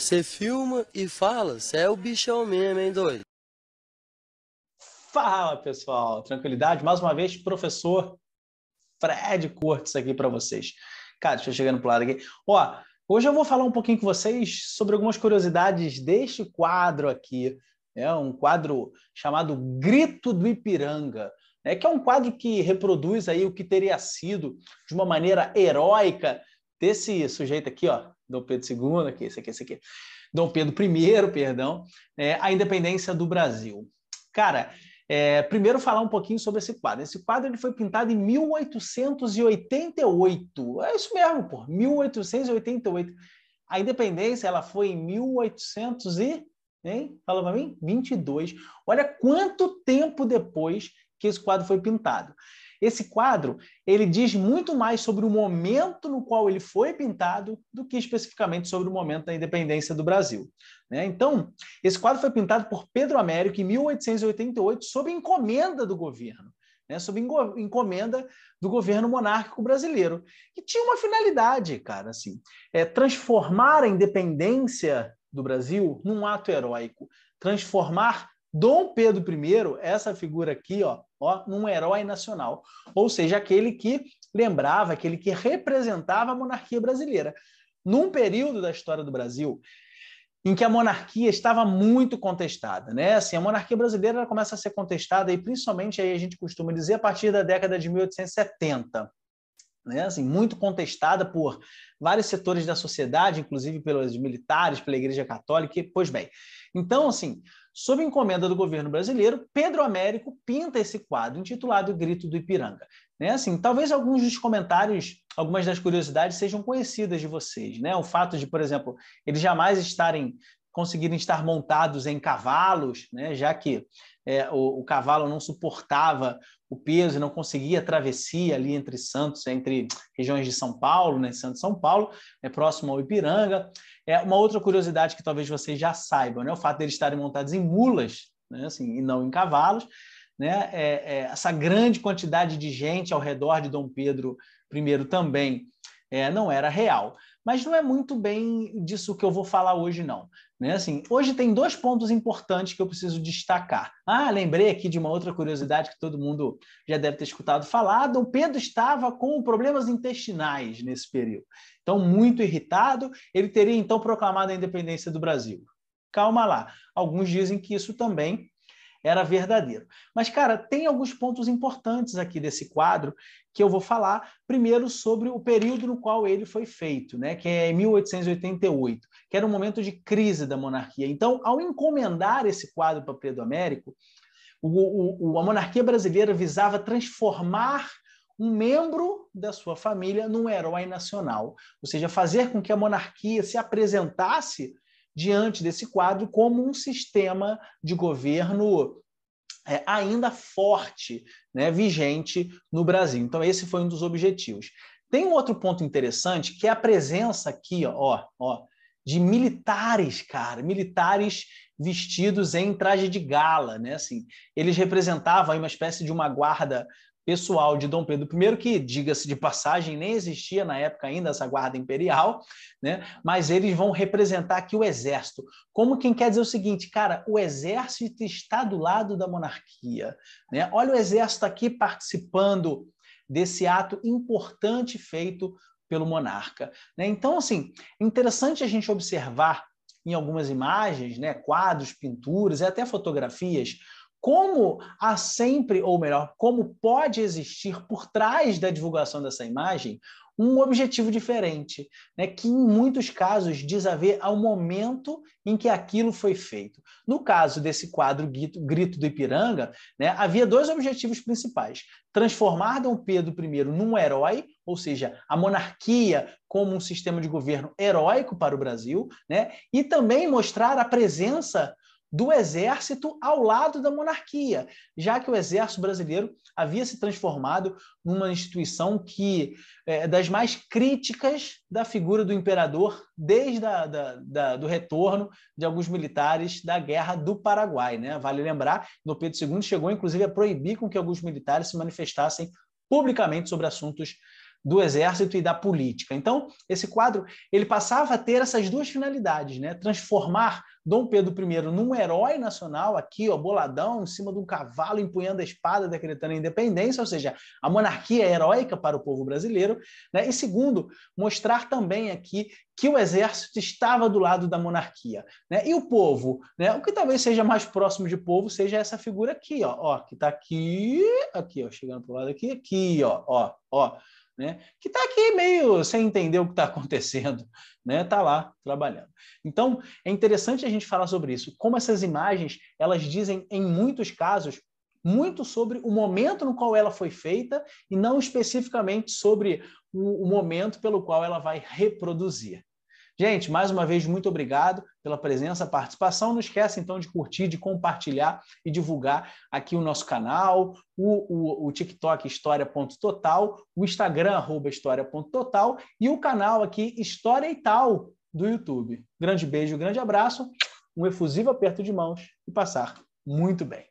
Você filma e fala, você é o bichão mesmo, hein, doido? Fala, pessoal. Tranquilidade? Mais uma vez, professor Fred Cortes aqui para vocês. Cara, deixa eu chegando pro lado aqui. Hoje eu vou falar um pouquinho com vocês sobre algumas curiosidades deste quadro aqui. É um quadro chamado Grito do Ipiranga, né? Que é um quadro que reproduz aí o que teria sido, de uma maneira heróica, desse sujeito aqui, ó, Dom Pedro II, aqui, esse aqui. Dom Pedro I, perdão, a independência do Brasil. Cara, primeiro falar um pouquinho sobre esse quadro. Esse quadro ele foi pintado em 1888. É isso mesmo, pô, 1888. A independência ela foi em 1800 e... Hein? Fala para mim? 22. Olha quanto tempo depois que esse quadro foi pintado. Esse quadro, ele diz muito mais sobre o momento no qual ele foi pintado do que especificamente sobre o momento da independência do Brasil, né? Então, esse quadro foi pintado por Pedro Américo em 1888 sob encomenda do governo, né? Sob encomenda do governo monárquico brasileiro, que tinha uma finalidade, cara, assim, transformar a independência do Brasil num ato heróico, transformar Dom Pedro I, essa figura aqui, num herói nacional, ou seja, aquele que lembrava, aquele que representava a monarquia brasileira. Num período da história do Brasil em que a monarquia estava muito contestada, né? Assim, a monarquia brasileira começa a ser contestada, e principalmente aí a gente costuma dizer a partir da década de 1870. Né, assim, muito contestada por vários setores da sociedade, inclusive pelos militares, pela Igreja Católica. Pois bem, então, assim, sob encomenda do governo brasileiro, Pedro Américo pinta esse quadro intitulado Grito do Ipiranga. Né, assim, talvez alguns dos comentários, algumas das curiosidades sejam conhecidas de vocês, né? O fato de, por exemplo, eles jamais conseguirem estar montados em cavalos, né? Já que o cavalo não suportava o peso e não conseguia a travessia ali entre Santos, entre regiões de São Paulo, né? Santos e São Paulo, próximo ao Ipiranga. Uma outra curiosidade que talvez vocês já saibam, né? O fato de eles estarem montados em mulas, né? Assim, e não em cavalos, né? Essa grande quantidade de gente ao redor de Dom Pedro I também não era real. Mas não é muito bem disso que eu vou falar hoje, não. Né? Assim, hoje tem dois pontos importantes que eu preciso destacar. Lembrei aqui de uma outra curiosidade que todo mundo já deve ter escutado falar. Dom Pedro estava com problemas intestinais nesse período. Então, muito irritado, ele teria então proclamado a independência do Brasil. Calma lá. Alguns dizem que isso também era verdadeiro. Mas, cara, tem alguns pontos importantes aqui desse quadro que eu vou falar primeiro sobre o período no qual ele foi feito, né, que é em 1888, que era um momento de crise da monarquia. Então, ao encomendar esse quadro para Pedro Américo, a monarquia brasileira visava transformar um membro da sua família num herói nacional, ou seja, fazer com que a monarquia se apresentasse diante desse quadro como um sistema de governo ainda forte, né, vigente no Brasil. Então, esse foi um dos objetivos. Tem um outro ponto interessante, que é a presença aqui, de militares, cara, militares vestidos em traje de gala, né? Assim, eles representavam aí uma espécie de uma guarda pessoal de Dom Pedro I, que, diga-se de passagem, nem existia na época ainda essa guarda imperial, né? Mas eles vão representar aqui o exército, como quem quer dizer o seguinte, cara, o exército está do lado da monarquia, né? Olha o exército aqui participando desse ato importante feito pelo monarca, né? Então, assim, interessante a gente observar em algumas imagens, né, quadros, pinturas e até fotografias, como há sempre, ou melhor, como pode existir por trás da divulgação dessa imagem um objetivo diferente, né, que em muitos casos diz a ver ao momento em que aquilo foi feito. No caso desse quadro Grito do Ipiranga, né, havia dois objetivos principais: transformar Dom Pedro I num herói, ou seja, a monarquia como um sistema de governo heróico para o Brasil, né, e também mostrar a presença do exército ao lado da monarquia, já que o exército brasileiro havia se transformado numa instituição que das mais críticas da figura do imperador desde do retorno de alguns militares da Guerra do Paraguai, né? Vale lembrar, Dom Pedro II chegou inclusive a proibir com que alguns militares se manifestassem publicamente sobre assuntos do exército e da política. Então, esse quadro ele passava a ter essas duas finalidades, né? Transformar Dom Pedro I num herói nacional, aqui, ó, boladão, em cima de um cavalo, empunhando a espada, decretando a independência, ou seja, a monarquia é heróica para o povo brasileiro, né? E segundo, mostrar também aqui que o exército estava do lado da monarquia, né? E o povo, né? O que talvez seja mais próximo de povo seja essa figura aqui, ó, que está aqui, ó, chegando para o lado aqui, ó, né? Que está aqui meio sem entender o que está acontecendo, né? Está lá trabalhando. Então, é interessante a gente falar sobre isso, como essas imagens, elas dizem, em muitos casos, muito sobre o momento no qual ela foi feita e não especificamente sobre o momento pelo qual ela vai reproduzir. Gente, mais uma vez, muito obrigado pela presença, participação. Não esquece, então, de curtir, de compartilhar e divulgar aqui o nosso canal, o TikTok História.total, o Instagram, @História.total e o canal aqui História e Tal do YouTube. Grande beijo, grande abraço, um efusivo aperto de mãos e passar muito bem.